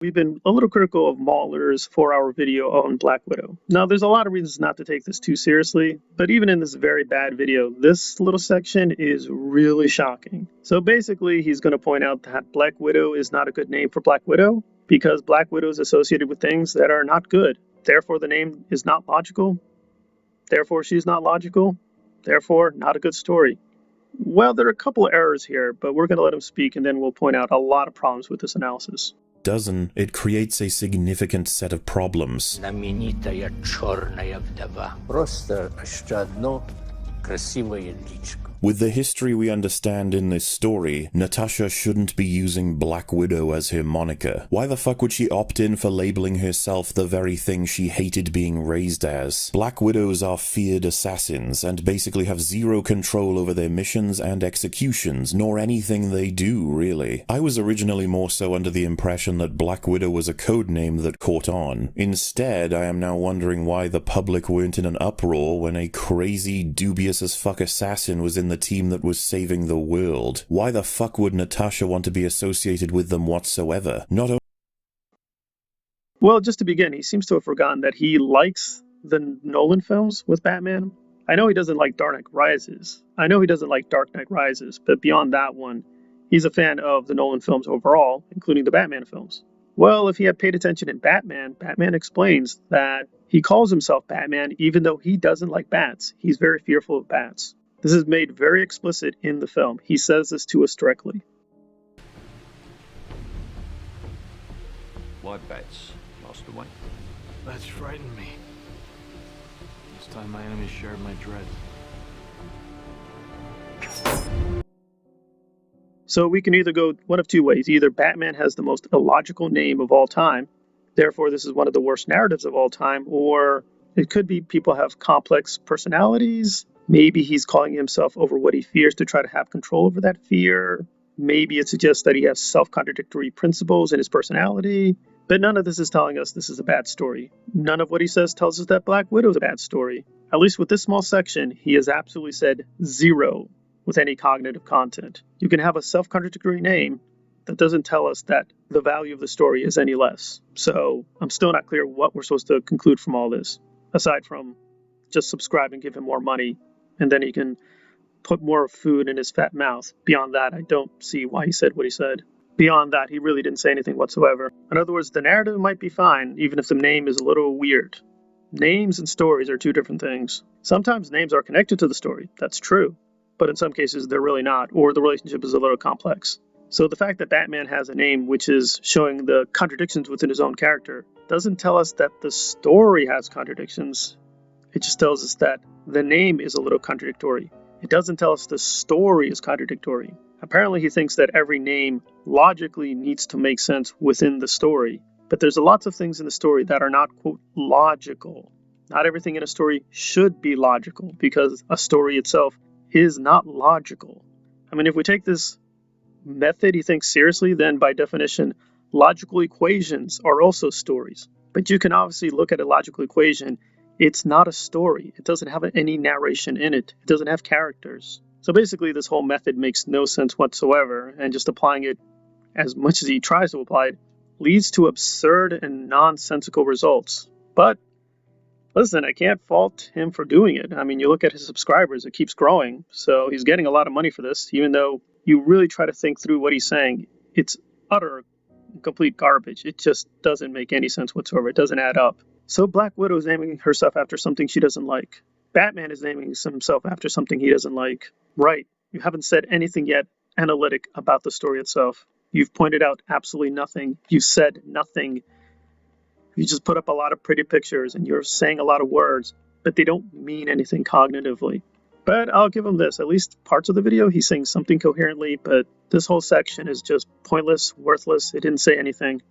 We've been a little critical of Mauler's 4-hour video on Black Widow. Now, there's a lot of reasons not to take this too seriously, but even in this very bad video, this little section is really shocking. So basically, he's going to point out that Black Widow is not a good name for Black Widow because Black Widow is associated with things that are not good. Therefore, the name is not logical. Therefore, she's not logical. Therefore, not a good story. Well, there are a couple of errors here, but we're going to let him speak and then we'll point out a lot of problems with this analysis. It creates a significant set of problems. With the history we understand in this story, Natasha shouldn't be using Black Widow as her moniker. Why the fuck would she opt in for labeling herself the very thing she hated being raised as? Black Widows are feared assassins and basically have zero control over their missions and executions, nor anything they do, really. I was originally more so under the impression that Black Widow was a codename that caught on. Instead, I am now wondering why the public weren't in an uproar when a crazy, dubious as fuck assassin was in the team that was saving the world. Why the fuck would Natasha want to be associated with them whatsoever? Well, just to begin, he seems to have forgotten that he likes the Nolan films with Batman. I know he doesn't like Dark Knight Rises. But beyond that one, he's a fan of the Nolan films overall, including the Batman films. Well, if he had paid attention in Batman, Batman explains that he calls himself Batman even though he doesn't like bats. He's very fearful of bats. This is made very explicit in the film. He says this to us directly. Why bats, Master Wayne? Bats frighten me. This time my enemies shared my dread. So we can either go one of two ways. Either Batman has the most illogical name of all time, therefore this is one of the worst narratives of all time, or it could be people have complex personalities. Maybe he's calling himself over what he fears to try to have control over that fear. Maybe it suggests that he has self-contradictory principles in his personality. But none of this is telling us this is a bad story. None of what he says tells us that Black Widow is a bad story. At least with this small section, he has absolutely said zero with any cognitive content. You can have a self-contradictory name that doesn't tell us that the value of the story is any less. So I'm still not clear what we're supposed to conclude from all this, aside from just subscribe and give him more money, and then he can put more food in his fat mouth. Beyond that, I don't see why he said what he said. Beyond that, he really didn't say anything whatsoever. In other words, the narrative might be fine, even if the name is a little weird. Names and stories are two different things. Sometimes names are connected to the story, that's true. But in some cases, they're really not, or the relationship is a little complex. So the fact that Batman has a name which is showing the contradictions within his own character doesn't tell us that the story has contradictions. It just tells us that the name is a little contradictory. It doesn't tell us the story is contradictory. Apparently he thinks that every name logically needs to make sense within the story. But there's lots of things in the story that are not, quote, logical. Not everything in a story should be logical because a story itself is not logical. I mean, if we take this method he thinks seriously, then by definition, logical equations are also stories. But you can obviously look at a logical equation. It's not a story. It doesn't have any narration in it. It doesn't have characters. So basically, this whole method makes no sense whatsoever, and just applying it as much as he tries to apply it leads to absurd and nonsensical results. But listen, I can't fault him for doing it. I mean, you look at his subscribers, it keeps growing. So he's getting a lot of money for this, even though you really try to think through what he's saying. It's utter, complete garbage. It just doesn't make any sense whatsoever. It doesn't add up. So Black Widow is naming herself after something she doesn't like. Batman is naming himself after something he doesn't like. Right. You haven't said anything yet analytic about the story itself. You've pointed out absolutely nothing. You said nothing. You just put up a lot of pretty pictures and you're saying a lot of words, but they don't mean anything cognitively. But I'll give him this. At least parts of the video, he's saying something coherently, but this whole section is just pointless, worthless. It didn't say anything.